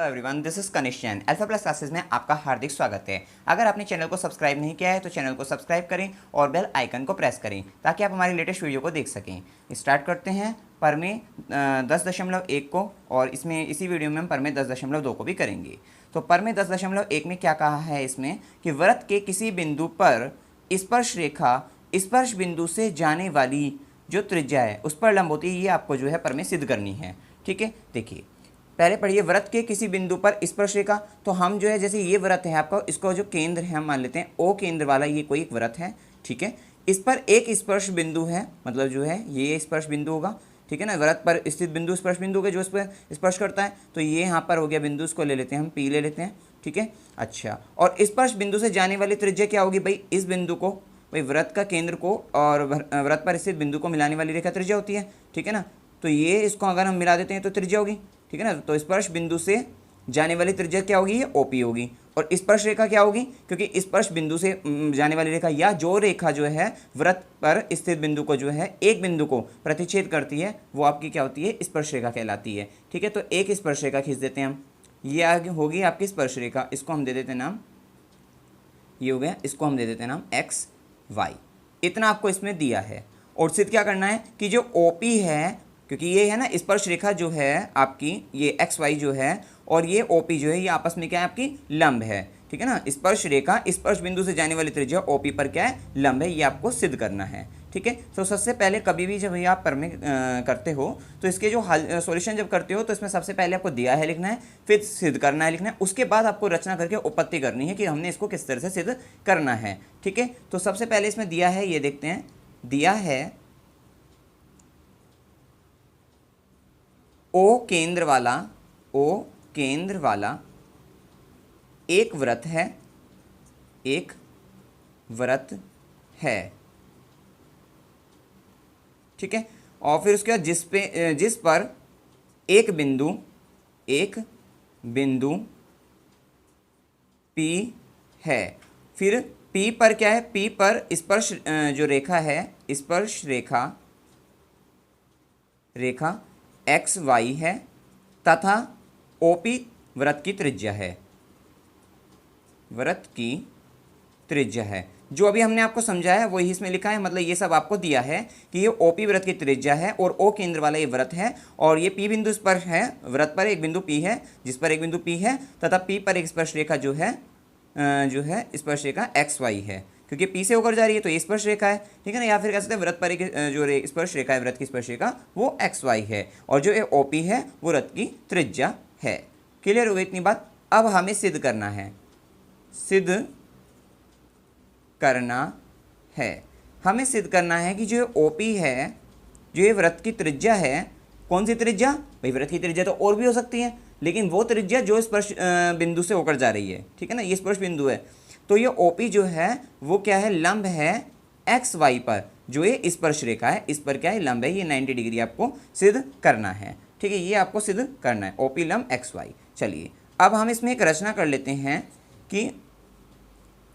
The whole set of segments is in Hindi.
Hello everyone, this is Kanishk Jain. Alpha plus classes में आपका हार्दिक स्वागत है। अगर आपने चैनल को सब्सक्राइब नहीं किया है तो चैनल को सब्सक्राइब करें और बेल आइकन को प्रेस करें ताकि आप हमारी लेटेस्ट वीडियो को देख सकें। स्टार्ट करते हैं परमे 10.1 को, और इसमें इसी वीडियो में हम परमे 10.2 को भी करेंगे। तो परमे 10.1 में क्या कहा है इसमें कि वृत्त के किसी बिंदु पर स्पर्श रेखा स्पर्श बिंदु से जाने वाली जो त्रिज्या है उस पर लंब होती है। ये आपको जो है परमे सिद्ध करनी है। ठीक है, देखिए पहले पढ़िए, वृत्त के किसी बिंदु पर स्पर्श रेखा। तो हम जो है जैसे ये वृत्त है आपका, इसको जो केंद्र है हम मान लेते हैं ओ केंद्र वाला ये कोई एक वृत्त है। ठीक है, इस पर एक स्पर्श बिंदु है, मतलब जो है ये स्पर्श बिंदु होगा। ठीक है ना, वृत्त पर स्थित बिंदु स्पर्श बिंदु के जो इस पर स्पर्श करता है। तो ये यहाँ पर हो गया बिंदु, इसको ले लेते हैं हम पी ले लेते हैं। ठीक है, अच्छा, और स्पर्श बिंदु से जाने वाली त्रिज्या क्या होगी भाई? इस बिंदु को, भाई वृत्त का केंद्र को और वृत्त पर स्थित बिंदु को मिलाने वाली रेखा त्रिज्या होती है। ठीक है ना, तो ये इसको अगर हम मिला देते हैं तो त्रिज्या होगी। ठीक है ना, तो स्पर्श बिंदु से जाने वाली त्रिज्या क्या होगी? ये ओपी होगी। और स्पर्श रेखा क्या होगी? क्योंकि स्पर्श बिंदु से जाने वाली रेखा या जो रेखा जो है वृत्त पर स्थित बिंदु को जो है एक बिंदु को प्रतिच्छेद करती है वो आपकी क्या होती है? स्पर्श रेखा कहलाती है। ठीक है, तो एक स्पर्श रेखा खींच देते हैं हम। ये आगे होगी आपकी स्पर्श रेखा, इसको हम दे देते हैं नाम, ये हो गया, इसको हम दे देते हैं नाम एक्स वाई। इतना आपको इसमें दिया है। और सिद्ध क्या करना है कि जो ओपी है, क्योंकि ये है ना स्पर्श रेखा जो है आपकी, ये एक्स वाई जो है और ये ओपी जो है ये आपस में क्या है? आपकी लंब है। ठीक है ना, स्पर्श रेखा स्पर्श बिंदु से जाने वाली त्रिज्या ओपी पर क्या है? लंब है। ये आपको सिद्ध करना है। ठीक है, तो सबसे पहले कभी भी जब आप परमे करते हो तो इसके जो हल सॉल्यूशन जब करते हो तो इसमें सबसे पहले आपको दिया है लिखना है, फिर सिद्ध करना है लिखना है, उसके बाद आपको रचना करके उपपत्ति करनी है कि हमने इसको किस तरह से सिद्ध करना है। ठीक है, तो सबसे पहले इसमें दिया है, ये देखते हैं, दिया है ओ केंद्र वाला एक वृत्त है। ठीक है, और फिर उसके बाद जिस पर एक बिंदु P है। फिर P पर क्या है? P पर स्पर्श जो रेखा है, स्पर्श रेखा एक्स वाई है तथा ओपी वृत्त की त्रिज्या है। जो अभी हमने आपको समझाया है वही इसमें लिखा है, मतलब ये सब आपको दिया है कि ये ओपी वृत्त की त्रिज्या है और ओ केंद्र वाला ये वृत्त है और ये पी बिंदु स्पर्श है, वृत्त पर एक बिंदु पी है, जिस पर एक बिंदु पी है तथा पी पर एक स्पर्श रेखा जो है स्पर्श रेखा एक्स वाई है, क्योंकि पी से होकर जा रही है तो ये स्पर्श रेखा है। ठीक है ना, या फिर कह सकते हैं वृत्त पर एक जो स्पर्श रेखा है, वृत्त की स्पर्श रेखा वो एक्स वाई है और जो ओपी है वो वृत्त की त्रिज्या है। क्लियर हो गई इतनी बात? अब हमें सिद्ध करना है कि जो ओपी है, जो ये वृत्त की त्रिज्या है, कौन सी त्रिज्या भाई? वृत्त की त्रिज्या तो और भी हो सकती है, लेकिन वो त्रिज्या जो स्पर्श बिंदु से होकर जा रही है। ठीक है ना, ये स्पर्श बिंदु है, तो ये ओपी जो है वो क्या है? लंब है एक्स वाई पर, जो ये स्पर्श रेखा है इस पर क्या है? लंब है। ये 90 डिग्री आपको सिद्ध करना है। ठीक है, ये आपको सिद्ध करना है, ओपी लंब एक्स वाई। चलिए अब हम इसमें एक रचना कर लेते हैं कि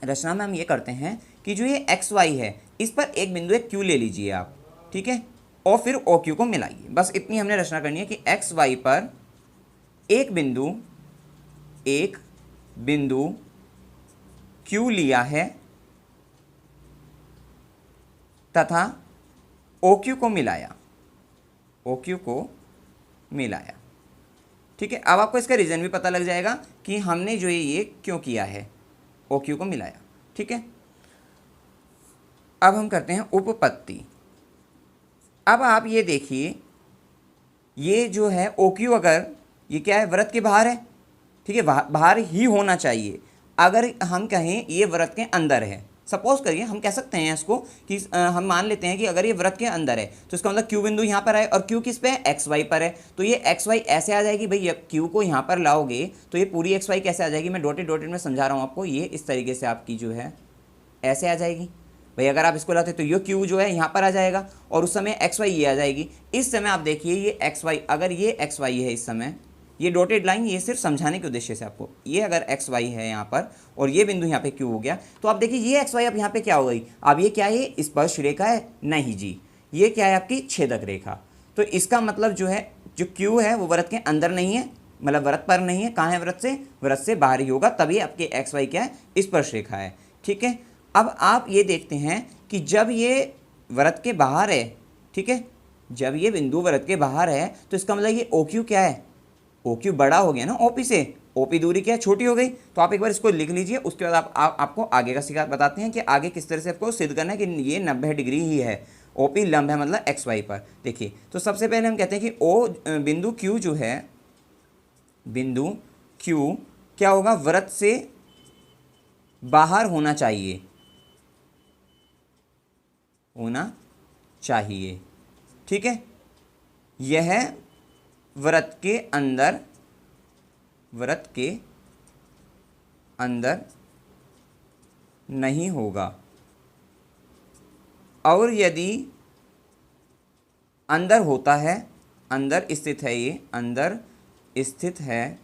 रचना में हम ये करते हैं कि जो ये एक्स वाई है इस पर एक बिंदु एक क्यू ले लीजिए आप। ठीक है, और फिर ओ क्यू को मिलाइए। बस इतनी हमने रचना करनी है कि एक्स वाई पर एक बिंदु क्यू लिया है तथा ओ क्यू को मिलाया। ठीक है, अब आपको इसका रीज़न भी पता लग जाएगा कि हमने जो ये क्यों किया है, ओ क्यू को मिलाया। ठीक है, अब हम करते हैं उपपत्ति। अब आप ये देखिए, ये जो है ओ क्यू, अगर ये क्या है? वृत्त के बाहर है। ठीक है, बाहर ही होना चाहिए। अगर हम कहें ये वृत्त के अंदर है, सपोज करिए हम कह सकते हैं इसको कि हम मान लेते हैं कि अगर ये वृत्त के अंदर है तो इसका मतलब क्यू बिंदु यहाँ पर है और क्यू किस पे है? एक्स वाई पर है। तो ये एक्स वाई ऐसे आ जाएगी भाई, क्यू को यहाँ पर लाओगे तो ये पूरी एक्स वाई कैसे आ जाएगी? मैं डॉटेड में समझा रहा हूँ आपको। ये इस तरीके से आपकी जो है ऐसे आ जाएगी भाई। अगर आप इसको लाते तो ये क्यू जो है यहाँ पर आ जाएगा और उस समय एक्स वाई ये आ जाएगी। इस समय आप देखिए ये एक्स वाई, अगर ये एक्स वाई है इस समय, ये डॉटेड लाइन ये सिर्फ समझाने के उद्देश्य से आपको, ये अगर एक्स वाई है यहाँ पर और ये बिंदु यहाँ पे क्यू हो गया, तो आप देखिए ये एक्स वाई अब यहाँ पे क्या हो गई? अब ये क्या है? स्पर्श रेखा है? नहीं जी, ये क्या है? आपकी छेदक रेखा। तो इसका मतलब जो है जो क्यू है वो वृत्त के अंदर नहीं है, मतलब व्रत पर नहीं है, कहाँ है व्रत से बाहर ही होगा, तभी आपके एक्स वाई क्या है, स्पर्श रेखा है। ठीक है, अब आप ये देखते हैं कि जब ये व्रत के बाहर है, ठीक है, जब ये बिंदु व्रत के बाहर है तो इसका मतलब ये ओ क्यू क्या है, ओ क्यू बड़ा हो गया ना ओपी से, ओपी दूरी क्या है, छोटी हो गई। तो आप एक बार इसको लिख लीजिए, उसके बाद आपको आगे का सिखा बताते हैं कि आगे किस तरह से आपको सिद्ध करना है कि ये 90 डिग्री ही है, ओपी लंब है मतलब एक्स वाई पर। देखिए, तो सबसे पहले हम कहते हैं कि ओ बिंदु क्यू जो है, बिंदु क्यू क्या होगा, व्रत से बाहर होना चाहिए, होना चाहिए। ठीक है, यह व्रत के अंदर नहीं होगा, और यदि अंदर होता है, अंदर स्थित है, ये अंदर स्थित है,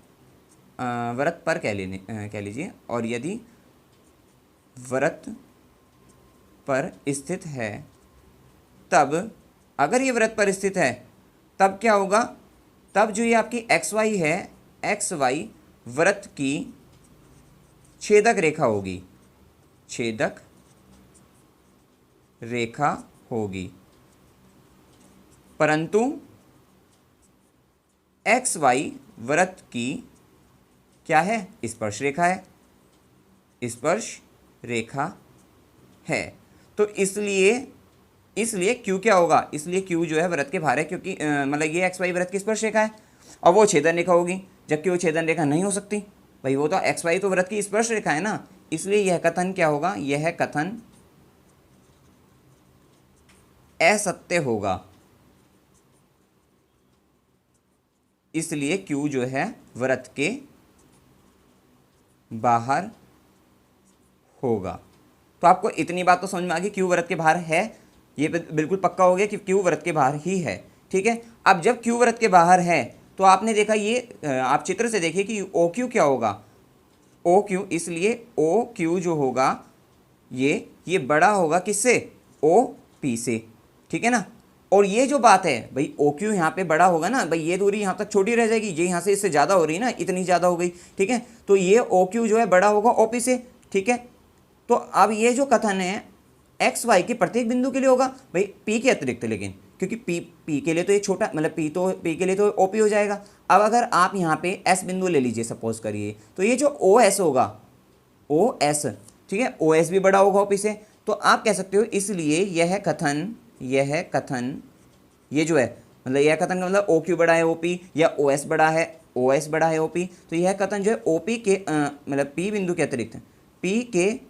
व्रत पर कह लीजिए, और यदि व्रत पर स्थित है, तब अगर ये व्रत पर स्थित है तब क्या होगा, तब जो ये आपकी एक्स वाई है, एक्स वाई व्रत की छेदक रेखा होगी, छेदक रेखा होगी, परंतु एक्स वाई व्रत की क्या है, स्पर्श रेखा है, स्पर्श रेखा है। तो इसलिए क्यू क्या होगा, इसलिए क्यू जो है व्रत के बाहर है, क्योंकि मतलब ये एक्स वाई व्रत की स्पर्श रेखा है, और वो छेदन रेखा होगी, जबकि वो छेदन रेखा नहीं हो सकती भाई, वो तो एक्स वाई तो व्रत की स्पर्श रेखा है ना। इसलिए यह कथन क्या होगा, यह कथन असत्य होगा, इसलिए क्यू जो है व्रत के बाहर होगा। तो आपको इतनी बात तो समझ में आ गई, क्यू व्रत के बाहर है, ये बिल्कुल पक्का हो गया कि क्यू व्रत के बाहर ही है। ठीक है, अब जब क्यू व्रत के बाहर है तो आपने देखा, ये आप चित्र से देखिए कि ओ क्यू क्या होगा, ओ क्यू, इसलिए ओ क्यू जो होगा ये बड़ा होगा किससे, ओ पी से। ठीक है ना, और ये जो बात है भाई, ओ क्यू यहाँ पे बड़ा होगा ना भाई, ये दूरी यहाँ तक छोटी रह जाएगी, ये यहाँ से इससे ज़्यादा हो रही है ना, इतनी ज़्यादा हो गई। ठीक है, तो ये ओ क्यू जो है बड़ा होगा ओ पी से। ठीक है, तो अब ये जो कथन है एक्स वाई के प्रत्येक बिंदु के लिए होगा भाई, पी के अतिरिक्त, लेकिन क्योंकि पी के लिए तो ये छोटा, मतलब पी के लिए तो ओपी हो जाएगा। अब अगर आप यहाँ पे एस बिंदु ले लीजिए सपोज करिए, तो ये जो ओ एस होगा, ओ एस, ठीक है, ओ एस भी बड़ा होगा ओपी से। तो आप कह सकते हो, इसलिए यह कथन ये जो है, मतलब यह कथन का मतलब ओ क्यू बड़ा है ओपी, या ओ एस बड़ा है ओपी, तो यह कथन जो है ओपी के मतलब पी बिंदु के अतिरिक्त, पी के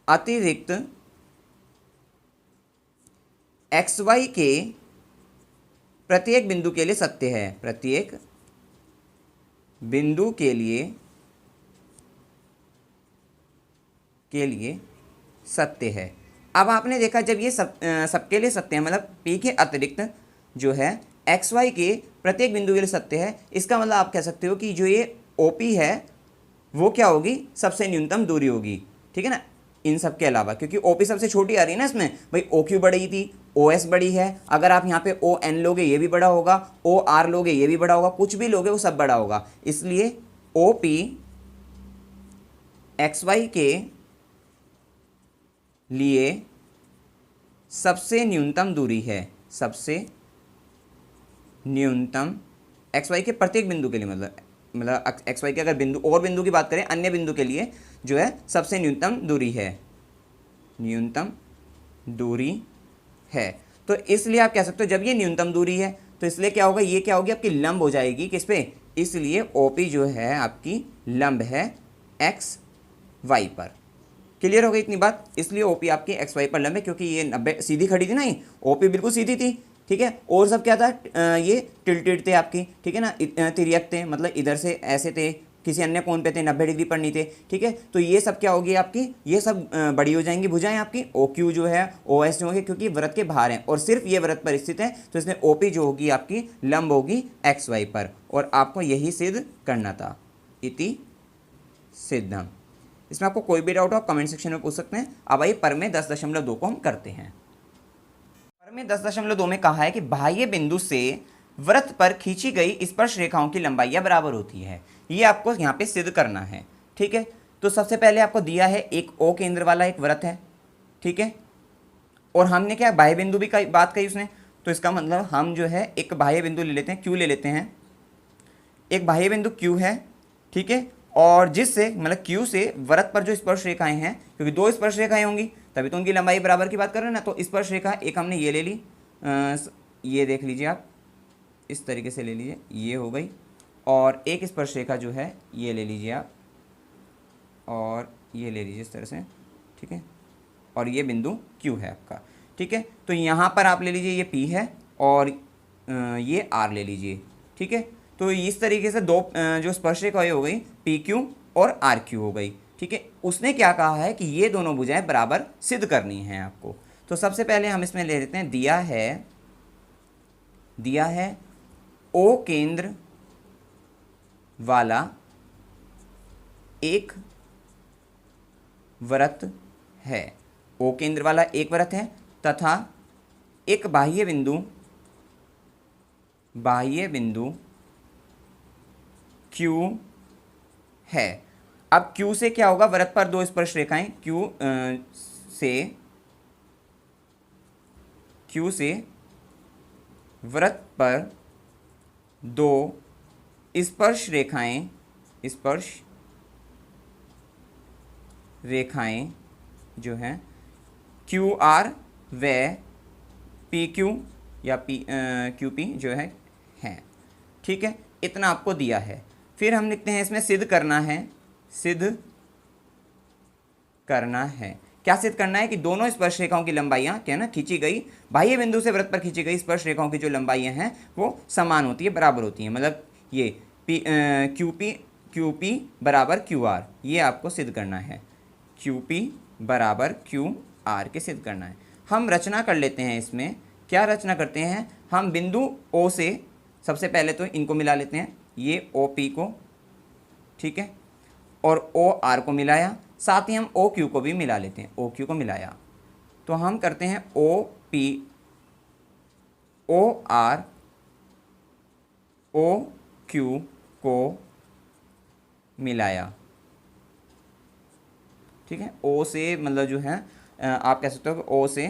अतिरिक्त एक्स वाई के प्रत्येक बिंदु के लिए सत्य है, प्रत्येक बिंदु के लिए सत्य है। अब आपने देखा, जब ये सबके लिए सत्य है, मतलब पी के अतिरिक्त जो है एक्स वाई के प्रत्येक बिंदु के लिए सत्य है, इसका मतलब आप कह सकते हो कि जो ये ओपी है वो क्या होगी, सबसे न्यूनतम दूरी होगी। ठीक है ना, इन सब के अलावा, क्योंकि ओपी सबसे छोटी आ रही है ना इसमें भाई, ओ क्यू बड़ी थी, ओ एस बड़ी है, अगर आप यहाँ पे ओ एन लोगे ये भी बड़ा होगा, ओ आर लोगे ये भी बड़ा होगा, कुछ भी लोगे वो सब बड़ा होगा। इसलिए ओ पी एक्स वाई के लिए सबसे न्यूनतम दूरी है, सबसे न्यूनतम एक्स वाई के प्रत्येक बिंदु के लिए, मतलब एक्स वाई के अगर बिंदु की बात करें, अन्य बिंदु के लिए जो है सबसे न्यूनतम दूरी है। तो इसलिए आप कह सकते हो, जब ये न्यूनतम दूरी है तो इसलिए क्या होगा, ये क्या होगी आपकी लंब हो जाएगी किस पे, इसलिए ओपी जो है आपकी लंब है एक्स वाई पर। क्लियर हो गई इतनी बात, इसलिए ओपी आपकी एक्स वाई पर लंब है, क्योंकि ये 90 सीधी खड़ी थी ना, ये ओपी बिल्कुल सीधी थी। ठीक है, और सब क्या था, ये टिल्टेड थे आपकी, ठीक है ना, तिर्यक थे, मतलब इधर से ऐसे थे, किसी अन्य कोण पे थे, 90 डिग्री पर नहीं थे। ठीक है, तो ये सब क्या होगी आपकी, ये सब बड़ी हो जाएंगी भुजाएं आपकी, ओ क्यू जो है, ओ एस जो होगी, क्योंकि व्रत के बाहर हैं और सिर्फ ये व्रत पर स्थित है, तो इसमें ओ पी जो होगी आपकी लंब होगी एक्स वाई पर, और आपको यही सिद्ध करना था, इति सिद्धम। इसमें आपको कोई भी डाउट हो आप कमेंट सेक्शन में पूछ सकते हैं। अब आइए प्रमेय 10.2 को हम करते हैं। प्रमेय 10.2 में कहा है कि बाह्य बिंदु से वृत्त पर खींची गई स्पर्श रेखाओं की लंबाइयाँ बराबर होती है। ये आपको यहाँ पे सिद्ध करना है। ठीक है, तो सबसे पहले आपको दिया है एक O केंद्र वाला एक वृत्त है। ठीक है, और हमने क्या बाह्य बिंदु भी का बात कही उसने, तो इसका मतलब हम जो है एक बाह्य बिंदु ले लेते हैं, Q ले लेते हैं। एक बाह्य बिंदु Q है। ठीक है, और जिससे मतलब Q से वृत्त पर जो स्पर्श रेखाएं हैं, क्योंकि दो स्पर्श रेखाएं होंगी तभी तो उनकी लंबाई बराबर की बात कर रहे हैं ना। तो स्पर्श रेखा एक हमने ये ले ली, ये देख लीजिए आप, इस तरीके से ले लीजिए, ये हो गई। और एक स्पर्श रेखा जो है ये ले लीजिए आप, और ये ले लीजिए इस तरह से। ठीक है, और ये बिंदु Q है आपका। ठीक है, तो यहाँ पर आप ले लीजिए ये P है, और ये R ले लीजिए। ठीक है, तो इस तरीके से दो जो स्पर्श रेखाएं हो गई PQ और RQ हो गई। ठीक है, उसने क्या कहा है कि ये दोनों भुजाएं बराबर सिद्ध करनी हैं आपको। तो सबसे पहले हम इसमें ले लेते हैं, दिया है O केंद्र वाला एक वृत्त है। O केंद्र वाला एक वृत्त है तथा एक बाह्य बिंदु Q है। अब Q से क्या होगा, वृत्त पर दो स्पर्श रेखाएं Q से वृत्त पर दो स्पर्श रेखाएं जो हैं QR व PQ या QP जो है हैं। ठीक है, इतना आपको दिया है। फिर हम लिखते हैं इसमें सिद्ध करना है। क्या सिद्ध करना है कि दोनों स्पर्श रेखाओं की लंबाइयाँ क्या है ना, खींची गई बाह्य बिंदु से वृत्त पर खींची गई स्पर्श रेखाओं की जो लंबाइयाँ हैं वो समान होती है, बराबर होती हैं। मतलब ये QP बराबर QR, ये आपको सिद्ध करना है। QP बराबर QR के सिद्ध करना है। हम रचना कर लेते हैं इसमें। क्या रचना करते हैं, हम बिंदु O से सबसे पहले तो इनको मिला लेते हैं, ये OP को। ठीक है, और OR को मिलाया, साथ ही हम OQ को भी मिला लेते हैं। OQ को मिलाया तो हम करते हैं OP OR OQ को मिलाया। ठीक है, O से मतलब जो है आप कह सकते हो कि O से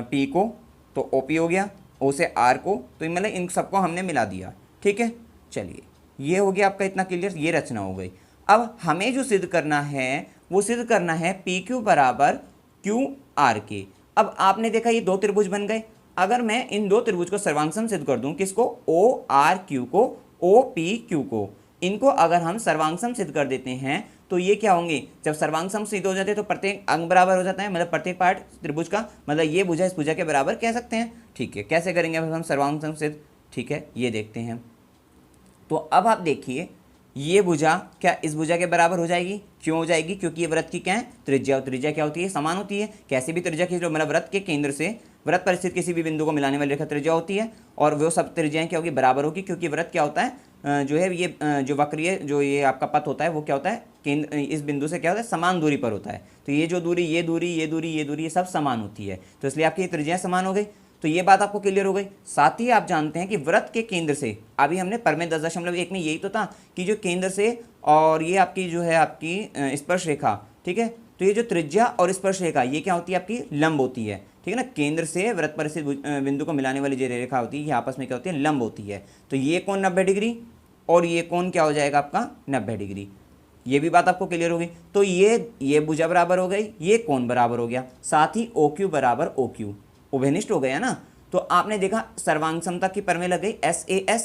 P को तो OP हो गया, O से R को, तो मतलब इन सबको हमने मिला दिया। ठीक है, चलिए ये हो गया आपका इतना क्लियर, ये रचना हो गई। अब हमें जो सिद्ध करना है वो सिद्ध करना है PQ बराबर QR के। अब आपने देखा ये दो त्रिभुज बन गए। अगर मैं इन दो त्रिभुज को सर्वांग सिद्ध कर दूं, किसको, ORQ को, OPQ को, इनको अगर हम सर्वांग सिद्ध कर देते हैं तो ये क्या होंगे, जब सर्वांग सिद्ध हो जाते हैं तो प्रत्येक अंग बराबर हो जाता है, मतलब प्रत्येक पार्ट त्रिभुज का, मतलब ये भुजा इस भुजा के बराबर कह सकते हैं। ठीक है, कैसे करेंगे अब हम सर्वांग सिद्ध, ठीक है ये देखते हैं। तो अब आप देखिए ये भुजा क्या इस भुजा के बराबर हो जाएगी, क्यों हो जाएगी, क्योंकि ये वृत्त की क्या है, त्रिज्या, और त्रिज्या क्या होती है, समान होती है। कैसी भी त्रिज्या खींच लो, मतलब वृत्त के केंद्र से वृत्त पर स्थित किसी भी बिंदु को मिलाने वाली रेखा त्रिज्या होती है, और वो सब त्रिज्याएं क्या होगी, बराबर होगी, क्योंकि वृत्त क्या होता है जो है ये जो वक्रीय जो ये आपका पथ होता है वो क्या होता है, केंद्र इस बिंदु से क्या होता है, समान दूरी पर होता है। तो ये जो दूरी, ये दूरी, ये दूरी, ये दूरी, ये सब समान होती है, तो इसलिए आपकी त्रिज्याएं समान हो गई। तो ये बात आपको क्लियर हो गई। साथ ही आप जानते हैं कि वृत्त के केंद्र से, अभी हमने परमेय 10.1 में यही तो था कि जो केंद्र से और ये आपकी जो है आपकी स्पर्श रेखा, ठीक है, तो ये जो त्रिज्या और स्पर्श रेखा ये क्या होती है, आपकी लंब होती है। ठीक है ना, केंद्र से वृत्त पर स्थित बिंदु को मिलाने वाली जो रेखा होती है ये आपस में क्या होती है, लंब होती है। तो ये कोण 90 डिग्री और ये कोण क्या हो जाएगा आपका 90 डिग्री। ये भी बात आपको क्लियर होगी। तो ये भुजा बराबर हो गई, ये कोण बराबर हो गया, साथ ही OQ बराबर OQ, उभयनिष्ठ हो गया ना। तो आपने देखा सर्वांग समता की परमेय लग गई, SAS,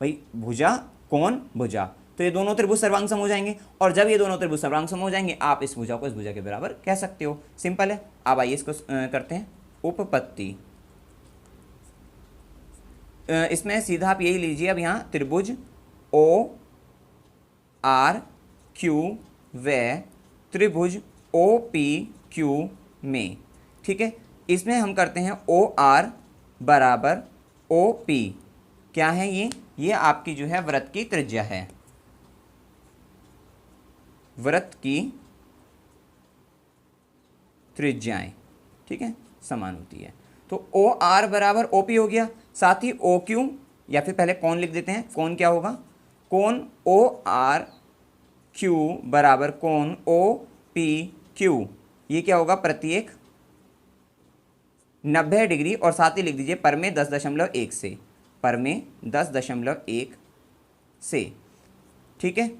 भाई भुजा कोण भुजा, तो ये दोनों त्रिभुज सर्वांग सम हो जाएंगे। और जब ये दोनों त्रिभुज सर्वांग सम हो जाएंगे आप इस भुजा को इस भुजा के बराबर कह सकते हो, सिंपल है। अब आइए इसको करते हैं उपपत्ति। इसमें सीधा आप यही लीजिए, अब यहाँ त्रिभुज ORQ व त्रिभुज OPQ में, ठीक है, इसमें हम करते हैं OR बराबर OP। क्या है ये आपकी जो है वृत्त की त्रिज्या है, वृत्त की त्रिज्याएं, ठीक है, समान होती है। तो ओ आर बराबर ओ पी हो गया, साथ ही ओ क्यू, या फिर पहले कौन लिख देते हैं, कौन क्या होगा, कौन ओ आर क्यू बराबर कौन ओ पी क्यू, ये क्या होगा, प्रत्येक 90 डिग्री, और साथ ही लिख दीजिए पर में 10.1 से, पर में 10.1 से, ठीक है।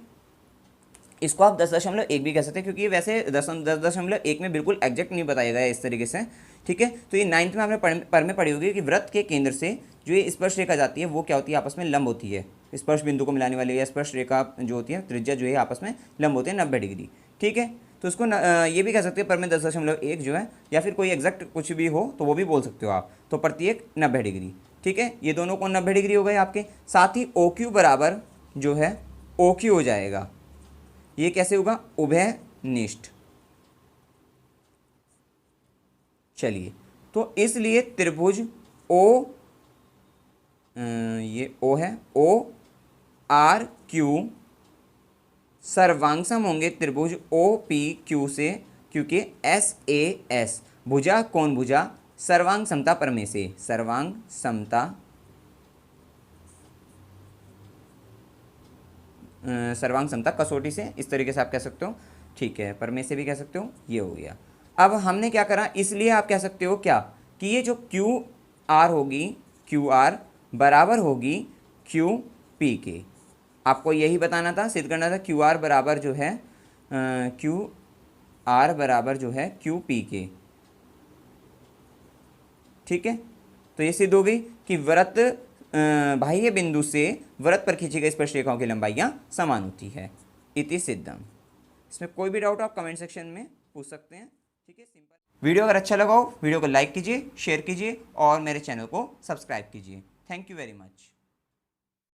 इसको आप 10.1 भी कह सकते हैं, क्योंकि ये वैसे 10.1 में बिल्कुल एग्जैक्ट नहीं बताया गया है इस तरीके से, ठीक है। तो ये 9th में आपने पर में पढ़ी होगी कि वृत्त के केंद्र से जो ये स्पर्श रेखा जाती है वो क्या होती है, आपस में लंब होती है, स्पर्श बिंदु को मिलाने वाली, या स्पर्श रेखा जो होती है त्रिज्या जो है आपस में लंब होती है 90 डिग्री, ठीक है। तो उसको ये भी कह सकते हैं पर में 10.1 जो है, या फिर कोई एग्जैक्ट कुछ भी हो तो वो भी बोल सकते हो आप, तो प्रत्येक 90 डिग्री, ठीक है। ये दोनों कोण 90 डिग्री हो गए आपके, साथ ही ओ क्यू बराबर जो है ओ क्यू हो जाएगा, ये कैसे होगा, उभयनिष्ठ। चलिए, तो इसलिए त्रिभुज ओ, ये ओ है, ओ आर क्यू सर्वांग सम होंगे त्रिभुज ओ पी क्यू से, क्योंकि एस ए एस भुजा कौन भुजा सर्वांग समता प्रमेय से, सर्वांग समता सर्वांग समता कसौटी से, इस तरीके से आप कह सकते हो, ठीक है, प्रमेय से भी कह सकते हो, ये हो गया। अब हमने क्या करा, इसलिए आप कह सकते हो क्या कि ये जो क्यू आर होगी, क्यू आर बराबर होगी क्यू पी के, आपको यही बताना था, सिद्ध करना था, क्यू आर बराबर जो है क्यू आर बराबर जो है क्यू पी के, ठीक है। तो ये सिद्ध हो गई कि वृत्त बाह्य बिंदु से वृत्त पर खींची गई स्पर्श रेखाओं की लंबाइयाँ समान होती है, इति सिद्धम। इसमें कोई भी डाउट आप कमेंट सेक्शन में पूछ सकते हैं, ठीक है, सिंपल। वीडियो अगर अच्छा लगा हो वीडियो को लाइक कीजिए, शेयर कीजिए और मेरे चैनल को सब्सक्राइब कीजिए। Thank you very much.